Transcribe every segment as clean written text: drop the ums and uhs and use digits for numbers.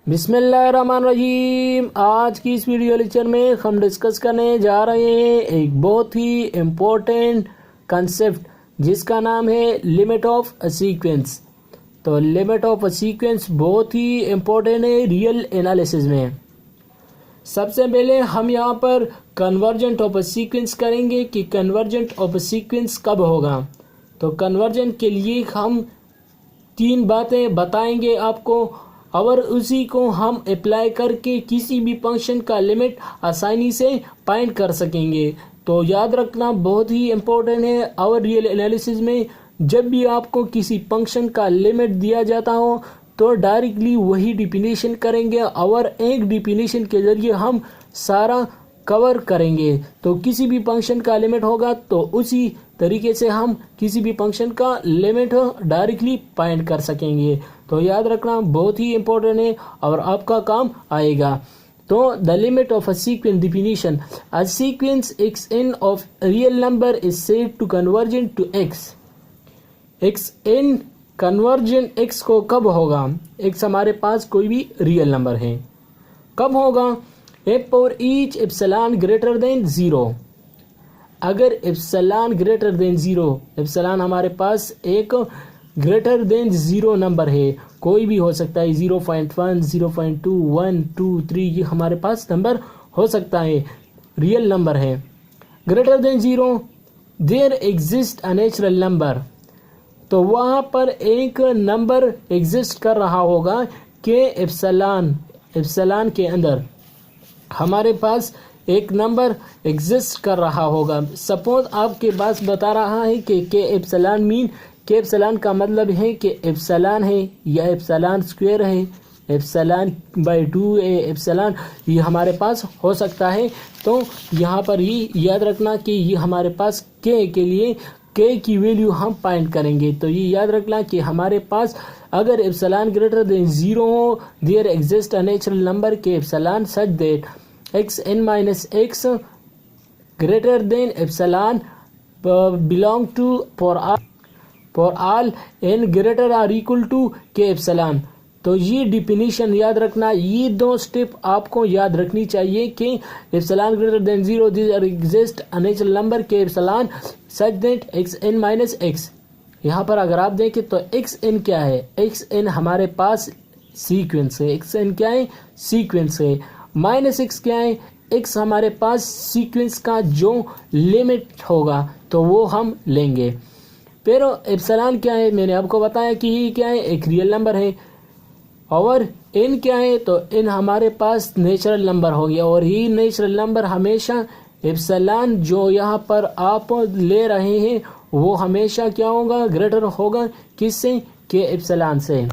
बिस्मिल्लाहिर्रहमानिर्रहीम। आज की इस वीडियो लेक्चर में हम डिस्कस करने जा रहे हैं एक बहुत ही इम्पोर्टेंट कंसेप्ट जिसका नाम है लिमिट ऑफ अ सीक्वेंस। तो लिमिट ऑफ अ सीक्वेंस बहुत ही इम्पोर्टेंट है रियल एनालिसिस में। सबसे पहले हम यहाँ पर कन्वर्जेंट ऑफ अ सीक्वेंस करेंगे कि कन्वर्जेंट ऑफ अ सीक्वेंस कब होगा। तो कन्वर्जेंट के लिए हम तीन बातें बताएंगे आपको और उसी को हम अप्लाई करके किसी भी फंक्शन का लिमिट आसानी से फाइंड कर सकेंगे। तो याद रखना बहुत ही इम्पोर्टेंट है। और रियल एनालिसिस में जब भी आपको किसी फंक्शन का लिमिट दिया जाता हो तो डायरेक्टली वही डिफिनीशन करेंगे और एक डिफिनीशन के ज़रिए हम सारा कवर करेंगे। तो किसी भी फंक्शन का लिमिट होगा तो उसी तरीके से हम किसी भी फंक्शन का लिमिट डायरेक्टली फाइंड कर सकेंगे। तो याद रखना बहुत ही इम्पोर्टेंट है और आपका काम आएगा। तो the limit of a sequence definition, a sequence x n of real number is said to convergent to x. X n convergent x को कब होगा? एक्स हमारे पास कोई भी रियल नंबर है, कब होगा? F for each epsilon greater than zero. अगर epsilon greater than zero, epsilon हमारे पास एक ग्रेटर देन ज़ीरो नंबर है, कोई भी हो सकता है, 0.1, 0.2, 1, 2, 3, ये हमारे पास नंबर हो सकता है, रियल नंबर है। Greater than zero there exist a natural number. तो वहाँ पर एक नंबर एग्जिस्ट कर रहा होगा कि एप्सिलॉन के अंदर हमारे पास एक नंबर एग्जिस्ट कर रहा होगा। सपोज आपके पास बता रहा है कि के एप्सिलॉन मीन, के एप्सिलॉन का मतलब है कि एप्सिलॉन है या एप्सिलॉन स्क्वायर है, एप्सिलॉन बाई 2 एप्सिलॉन, ये हमारे पास हो सकता है। तो यहाँ पर ही याद रखना कि ये हमारे पास के लिए के की वैल्यू हम फाइंड करेंगे। तो ये याद रखना कि हमारे पास अगर एप्सिलॉन ग्रेटर देन ज़ीरो हो, there exist a natural number K epsilon such that X N minus X greater than epsilon belong to for all N greater or equal to K epsilon. तो ये definition याद रखना, ये दो step आपको याद रखनी चाहिए कि epsilon greater than zero there exist a natural number K epsilon such that X N minus X. यहाँ पर अगर आप देखें तो एक्स एन क्या है? एक्स एन हमारे पास सीक्वेंस है, एक्स एन क्या है? सीक्वेंस है। माइनस एक्स क्या है? एक्स हमारे पास सीक्वेंस का जो लिमिट होगा तो वो हम लेंगे। फिर एप्सिलॉन क्या है? मैंने आपको बताया कि ये क्या है? एक रियल नंबर है। और एन क्या है? तो एन हमारे पास नेचुरल नंबर हो गया और ये नेचुरल नंबर हमेशा एप्सिलॉन जो यहाँ पर आप ले रहे हैं वो हमेशा क्या होगा? ग्रेटर होगा किससे? के एप्सिलॉन से।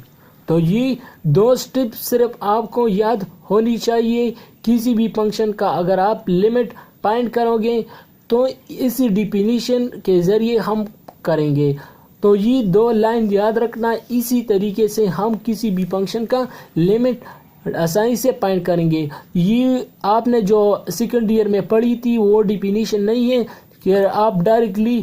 तो ये दो स्टेप सिर्फ आपको याद होनी चाहिए। किसी भी फंक्शन का अगर आप लिमिट फाइंड करोगे तो इस डिफिनीशन के ज़रिए हम करेंगे। तो ये दो लाइन याद रखना, इसी तरीके से हम किसी भी फंक्शन का लिमिट आसानी से फाइंड करेंगे। ये आपने जो सेकंड ईयर में पढ़ी थी वो डिफिनीशन नहीं है कि आप डायरेक्टली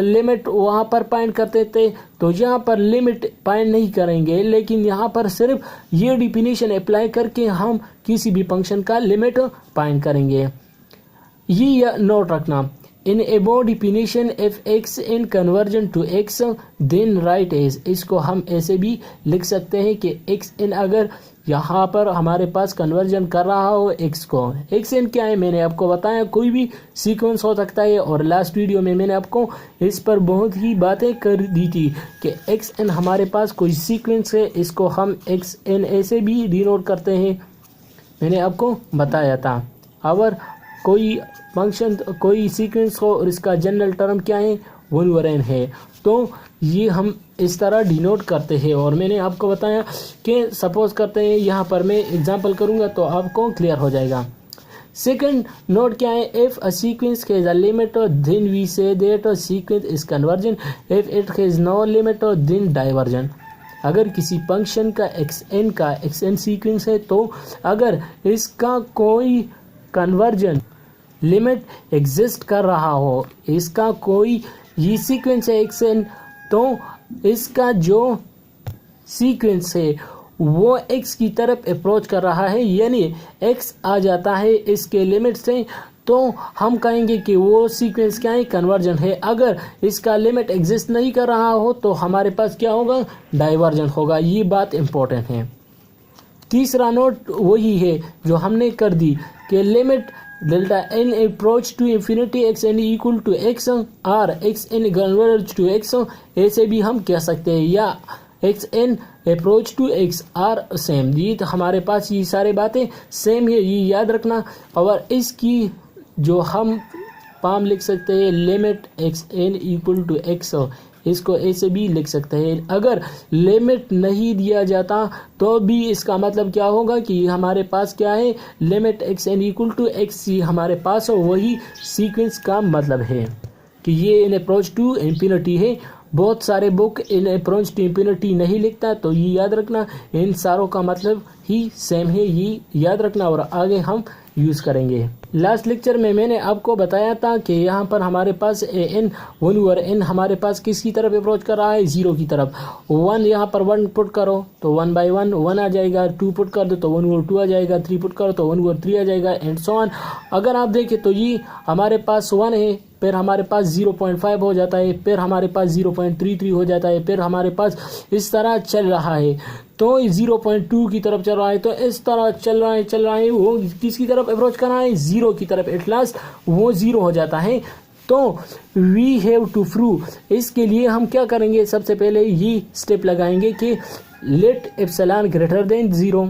लिमिट वहाँ पर फाइंड करते थे। तो यहाँ पर लिमिट फाइंड नहीं करेंगे, लेकिन यहाँ पर सिर्फ ये डिफिनीशन अप्लाई करके हम किसी भी फंक्शन का लिमिट फाइंड करेंगे। ये नोट रखना, इन above definition f x in convergence to x then right edge. इसको हम ऐसे भी लिख सकते हैं कि एक्स इन अगर यहाँ पर हमारे पास कन्वर्जन कर रहा हो एक्स को, एक्स इन क्या है? मैंने आपको बताया कोई भी सीक्वेंस हो सकता है और लास्ट वीडियो में मैंने आपको इस पर बहुत ही बातें कर दी थी कि एक्स इन हमारे पास कोई सीक्वेंस है, इसको हम एक्स इन ऐसे भी डिनोट करते हैं, मैंने आपको बताया था। और कोई फंक्शन कोई सीक्वेंस हो और इसका जनरल टर्म क्या है? वुल्वरेन है। तो ये हम इस तरह डिनोट करते हैं और मैंने आपको बताया कि सपोज करते हैं, यहाँ पर मैं एग्जांपल करूँगा तो आपको क्लियर हो जाएगा। सेकंड नोट क्या है? If a sequence has a limit then we say that a sequence is convergent, if it has no limit then divergent. अगर किसी फंक्शन का एक्स एन सीक्वेंस है तो अगर इसका कोई कन्वर्जन लिमिट एग्जिस्ट कर रहा हो, इसका कोई ये सीक्वेंस है एक्स एन, तो इसका जो सीक्वेंस है वो x की तरफ अप्रोच कर रहा है, यानी x आ जाता है इसके लिमिट से, तो हम कहेंगे कि वो सीक्वेंस क्या है, कन्वर्जन है। अगर इसका लिमिट एग्जिस्ट नहीं कर रहा हो तो हमारे पास क्या होगा, डाइवर्जन होगा। ये बात इंपॉर्टेंट है। तीसरा नोट वही है जो हमने कर दी कि limit delta n approach to infinity x n equal to x or x n converge to x, ऐसे भी हम कह सकते हैं, या x n approach to x are same. ये तो हमारे पास ये सारे बातें सेम है, ये याद रखना। और इसकी जो हम फॉर्म लिख सकते हैं, limit x n equal to x, इसको ऐसे भी लिख सकते हैं। अगर लिमिट नहीं दिया जाता तो भी इसका मतलब क्या होगा कि हमारे पास क्या है, limit x n equal to x हमारे पास हो, वही सीक्वेंस का मतलब है कि ये इन अप्रोच टू इंफिनिटी है। बहुत सारे बुक इन अप्रोच टू इंफिनिटी नहीं लिखता, तो ये याद रखना, इन सारों का मतलब ही सेम है, ये याद रखना और आगे हम यूज़ करेंगे। लास्ट लेक्चर में मैंने आपको बताया था कि यहाँ पर हमारे पास एन 1 ओवर एन हमारे पास किसकी तरफ अप्रोच कर रहा है, 0 की तरफ। 1 यहाँ पर 1 पुट करो तो 1/1 1 आ जाएगा, 2 पुट कर दो तो 1 ओवर 2 आ जाएगा, 3 पुट करो तो 1 ओवर 3 आ जाएगा, एंड सो ऑन। अगर आप देखें तो ये हमारे पास 1 है, फिर हमारे पास 0.5 हो जाता है, फिर हमारे पास 0.33 हो जाता है, फिर हमारे पास इस तरह चल रहा है। तो 0.2 की तरफ चल रहा है, तो इस तरह चल रहा है, वो किसकी तरफ अप्रोच कर रहा है, 0 की तरफ। एट लास्ट वो 0 हो जाता है। तो वी हैव टू प्रूव, इसके लिए हम क्या करेंगे, सबसे पहले ये स्टेप लगाएंगे कि let epsilon greater than 0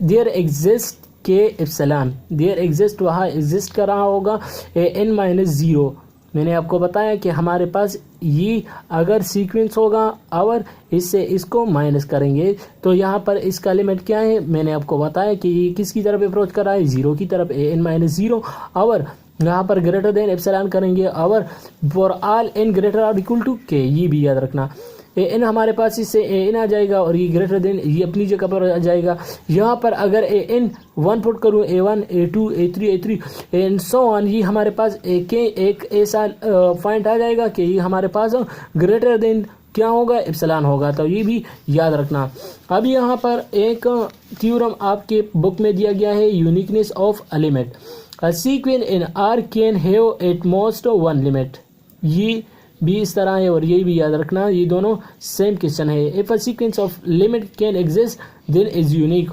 there exist K epsilon, there exist वहाँ एग्जिस्ट कर रहा होगा n-0। मैंने आपको बताया कि हमारे पास ये अगर सीक्वेंस होगा और इससे इसको माइनस करेंगे तो यहाँ पर इसका लिमिट क्या है, मैंने आपको बताया कि ये किसकी तरफ अप्रोच कर रहा है, 0 की तरफ, n-0। और यहाँ पर ग्रेटर देन एप्सिलॉन करेंगे और फॉर ऑल n ग्रेटर और इक्वल टू k, ये भी याद रखना। एन हमारे पास इससे एन आ जाएगा और ये ग्रेटर देन ये अपनी जगह पर आ जाएगा। यहाँ पर अगर एन 1 पुट करूँ, A1 A2 A3 A3 and so on, ये हमारे पास एक ऐसा पॉइंट आ जाएगा कि ये हमारे पास ग्रेटर देन क्या होगा, एप्सिलॉन होगा। तो ये भी याद रखना। अब यहाँ पर एक थ्योरम आपके बुक में दिया गया है, uniqueness of a limit. A sequence in are can have at most 1 limit. ये भी इस तरह है और ये भी याद रखना, ये दोनों सेम क्वेश्चन है। If a sequence of limit can exist then is unique.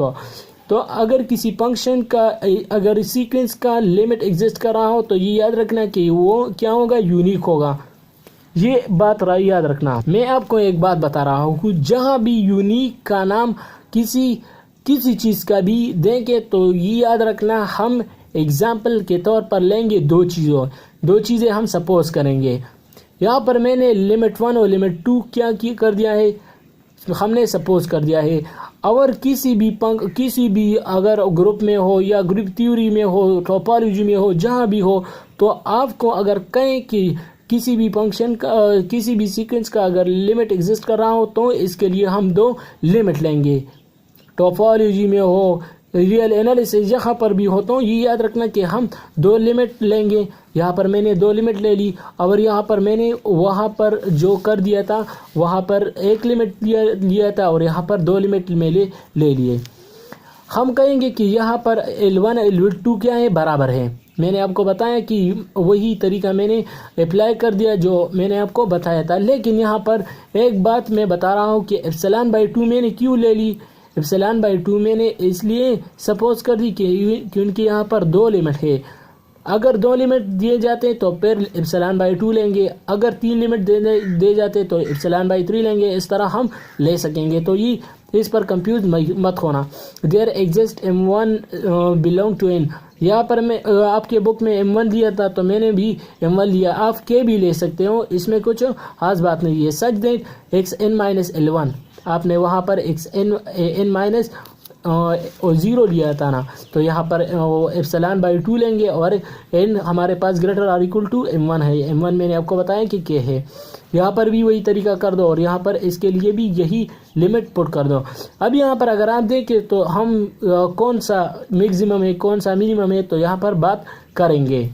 तो अगर किसी फंक्शन का अगर सीक्वेंस का लिमिट एग्जिस्ट कर रहा हो तो ये याद रखना कि वो क्या होगा, यूनिक होगा। ये बात याद रखना। मैं आपको एक बात बता रहा हूँ, जहाँ भी यूनिक का नाम किसी चीज़ का भी देंगे तो ये याद रखना, हम एग्जाम्पल के तौर पर लेंगे दो चीज़ें हम सपोज करेंगे। यहाँ पर मैंने लिमिट 1 और लिमिट 2 क्या कर दिया है, हमने सपोज कर दिया है। और किसी भी अगर ग्रुप में हो या ग्रुप थ्योरी में हो, टोपोलॉजी में हो, जहाँ भी हो, तो आपको अगर कहें कि किसी भी फंक्शन का किसी भी सीक्वेंस का अगर लिमिट एग्जिस्ट कर रहा हो तो इसके लिए हम 2 लिमिट लेंगे। टोपोलॉजी में हो, रियल एनालिसिस जहाँ पर भी हो, तो ये याद रखना कि हम 2 लिमिट लेंगे। यहाँ पर मैंने 2 लिमिट ले ली और यहाँ पर मैंने वहाँ पर जो कर दिया था वहाँ पर 1 लिमिट लिया था और यहाँ पर 2 लिमिट में ले लिए। हम कहेंगे कि यहाँ पर L1 L2 क्या है, बराबर है। मैंने आपको बताया कि वही तरीका मैंने अप्लाई कर दिया जो मैंने आपको बताया था। लेकिन यहाँ पर एक बात मैं बता रहा हूँ कि ε/2 मैंने क्यों ले ली। ε/2 मैंने इसलिए सपोज कर दी क्योंकि यहाँ पर 2 लिमिट है। अगर 2 लिमिट दिए जाते तो फिर ε/2 लेंगे, अगर 3 लिमिट दे जाते तो ε/3 लेंगे। इस तरह हम ले सकेंगे। तो ये इस पर कंफ्यूज मत होना। There exist m1 belong to n। यहाँ पर मैं आपके बुक में m1 दिया था तो मैंने भी m1 लिया, आप के भी ले सकते हो, इसमें कुछ खास बात नहीं है। सच दैट xn-L1, आपने वहाँ पर xn और 0 लिया था ना, तो यहाँ पर ε/2 लेंगे और n हमारे पास greater or equal to m1 है। m1 मैंने आपको बताया कि k है। यहाँ पर भी वही तरीका कर दो और यहाँ पर इसके लिए भी यही लिमिट पुट कर दो। अब यहाँ पर अगर आप देखें तो हम कौन सा मैक्सिमम है कौन सा मिनिमम है तो यहाँ पर बात करेंगे।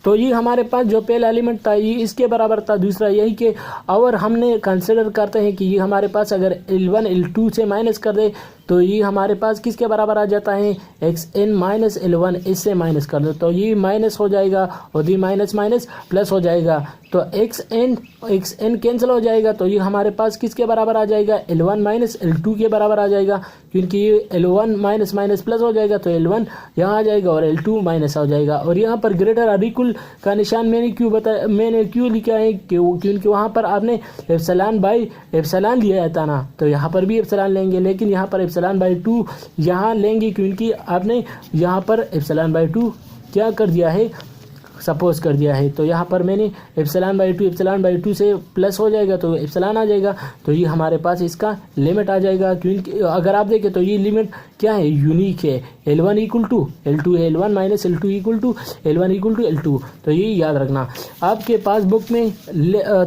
तो ये हमारे पास जो पहला एलिमेंट था ये इसके बराबर था, दूसरा यही के, और हमने कंसिडर करते हैं कि ये हमारे पास अगर L1 L2 से माइनस कर दे तो ये हमारे पास किसके बराबर आ जाता है, xn माइनस L1, इससे माइनस कर दो तो ये माइनस हो जाएगा और ये माइनस माइनस प्लस हो जाएगा, तो xn कैंसिल हो जाएगा, तो ये हमारे पास किसके बराबर आ जाएगा, L1 माइनस L2 के बराबर आ जाएगा, क्योंकि ये L1 माइनस माइनस प्लस हो जाएगा तो L1 यहाँ आ जाएगा और L2 माइनस हो जाएगा। और यहाँ पर ग्रेटर और इक्वल का निशान मैंने क्यों लिखा है, क्योंकि वहाँ पर आपने एप्सिलॉन बाई एप्सिलॉन लिया था ना, तो यहाँ पर भी एप्सिलॉन लेंगे, लेकिन यहाँ पर एप्सिलॉन बाई 2 यहाँ लेंगे क्योंकि आपने यहाँ पर एप्सिलॉन बाई 2 क्या कर दिया है, सपोज कर दिया है। तो यहाँ पर मैंने एप्सिलॉन बाई 2 से प्लस हो जाएगा तो एप्सिलॉन आ जाएगा, तो ये हमारे पास इसका लिमिट आ जाएगा, क्योंकि अगर आप देखें तो ये लिमिट क्या है, यूनिक है, L1 इक्वल टू L2 है, L1 minus L2 equal to L1 equal to L2, तो ये याद रखना। आपके पास बुक में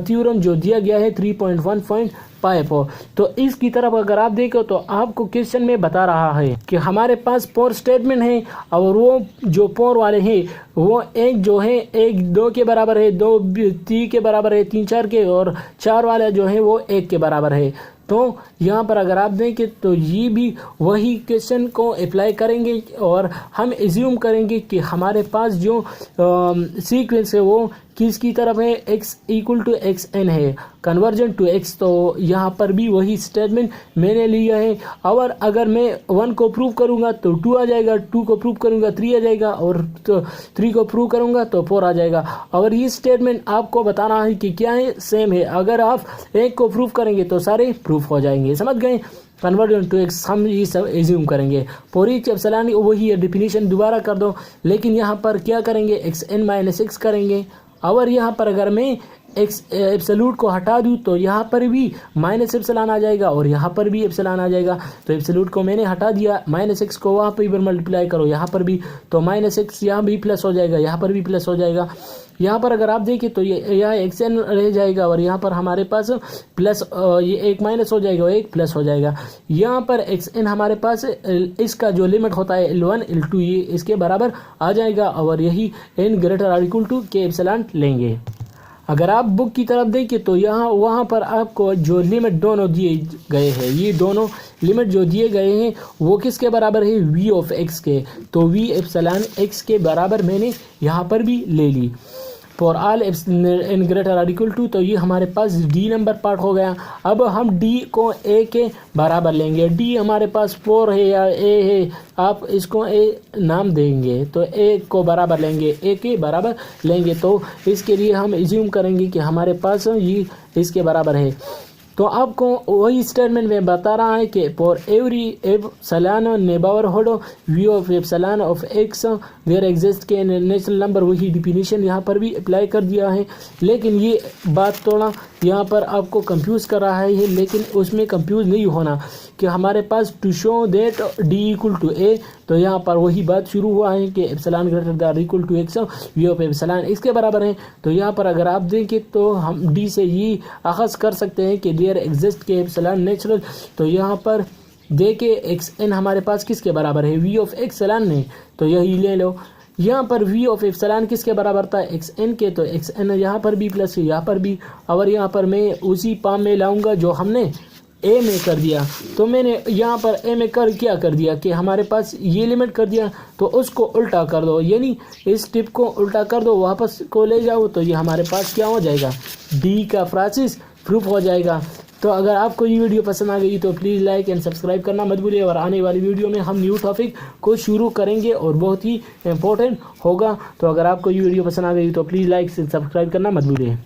थ्योरम जो दिया गया है 3.1.5, तो इसकी तरफ अगर आप देखो तो आपको क्वेश्चन में बता रहा है कि हमारे पास पोर स्टेटमेंट है और वो जो पोर वाले हैं वो एक जो है 1 2 के बराबर है, 2 3 के बराबर है, 3 4 के, और 4 वाले जो है वो 1 के बराबर है। तो यहाँ पर अगर आप देखें तो ये भी वही क्वेश्चन को अप्लाई करेंगे और हम एज्यूम करेंगे कि हमारे पास जो सीक्वेंस है वो किसकी तरफ है, x इक्वल टू xn है, कन्वर्जन टू x, तो यहाँ पर भी वही स्टेटमेंट मैंने लिया है। और अगर मैं 1 को प्रूव करूँगा तो 2 आ जाएगा, 2 को प्रूव करूँगा 3 आ जाएगा, और तो 3 को प्रूव करूँगा तो 4 आ जाएगा। और ये स्टेटमेंट आपको बताना है कि क्या है, सेम है। अगर आप एक को प्रूव करेंगे तो सारे प्रूफ हो जाएंगे, समझ गए। कन्वर्जन टू एक्स हम ये सब एज्यूम करेंगे, पूरी एप्सिलॉन वही है, डिफिनीशन दोबारा कर दो, लेकिन यहाँ पर क्या करेंगे, xn माइनस x करेंगे। और यहाँ पर अगर मैं एक्स एब्सोल्यूट को हटा दूँ तो यहाँ पर भी माइनस एप्सिलॉन आ जाएगा और यहाँ पर भी एप्सिलॉन आ जाएगा, तो एब्सोल्यूट को मैंने हटा दिया, माइनस एक्स को वहाँ पर भी मल्टीप्लाई करो यहाँ पर भी, तो माइनस एक्स यहाँ भी प्लस हो जाएगा, यहाँ पर भी प्लस हो जाएगा। यहाँ पर अगर आप देखें तो ये यहाँ xn रह जाएगा और यहाँ पर हमारे पास प्लस, ये एक माइनस हो जाएगा और एक प्लस हो जाएगा। यहाँ पर xn हमारे पास इसका जो लिमिट होता है L1 L2 ये इसके बराबर आ जाएगा, और यही n ग्रेटर और इक्वल टू के एप्सिलॉन लेंगे। अगर आप बुक की तरफ देखें तो यहाँ वहाँ पर आपको जो लिमिट दोनों दिए गए हैं, ये दोनों लिमिट जो दिए गए हैं वो किसके बराबर है, v ऑफ x के, तो v एप्सिलॉन x के बराबर मैंने यहाँ पर भी ले ली फॉर ऑल n ग्रेटर और इक्वल टू, तो ये हमारे पास d नंबर पार्ट हो गया। अब हम d को a के बराबर लेंगे, d हमारे पास 4 है या a है, आप इसको a नाम देंगे, तो a को बराबर लेंगे, a के बराबर लेंगे, तो इसके लिए हम एज्यूम करेंगे कि हमारे पास ये इसके बराबर है। तो आपको वही स्टेटमेंट में बता रहा है कि for every epsilon neighbourhood v of epsilon of x where exist K natural number, वही डिफिनीशन यहाँ पर भी अप्लाई कर दिया है। लेकिन ये बात थोड़ा यहाँ पर आपको कंफ्यूज कर रहा है, लेकिन उसमें कंफ्यूज नहीं होना कि हमारे पास to show that d equal to a, तो यहाँ पर वही बात शुरू हुआ है कि epsilon greater than equal to x v of epsilon इसके बराबर है। तो यहाँ पर अगर आप देखें तो हम d से ये अखज़ कर सकते हैं कि there exist K epsilon natural, तो यहाँ पर देखिए xn हमारे पास किसके बराबर है, v ऑफ एप्सिलॉन ने, तो यही ले लो। यहाँ पर v ऑफ एप्सिलॉन किसके बराबर था, xn के, तो xn यहाँ पर भी प्लस यहाँ पर भी, और यहाँ पर मैं उसी पाम में लाऊंगा जो हमने ए में कर दिया। तो मैंने यहाँ पर ए में क्या कर दिया कि हमारे पास ये लिमिट कर दिया, तो उसको उल्टा कर दो, यानी इस टिप को उल्टा कर दो, वापस को ले जाओ, तो ये हमारे पास क्या हो जाएगा, डी का प्रोसेस प्रूफ हो जाएगा। तो अगर आपको ये वीडियो पसंद आ गई तो प्लीज़ लाइक एंड सब्सक्राइब करना मत भूलिए, और आने वाली वीडियो में हम न्यू टॉपिक को शुरू करेंगे और बहुत ही इम्पोर्टेंट होगा। तो अगर आपको ये वीडियो पसंद आ गई तो प्लीज़ लाइक एंड सब्सक्राइब करना मत भूलिए।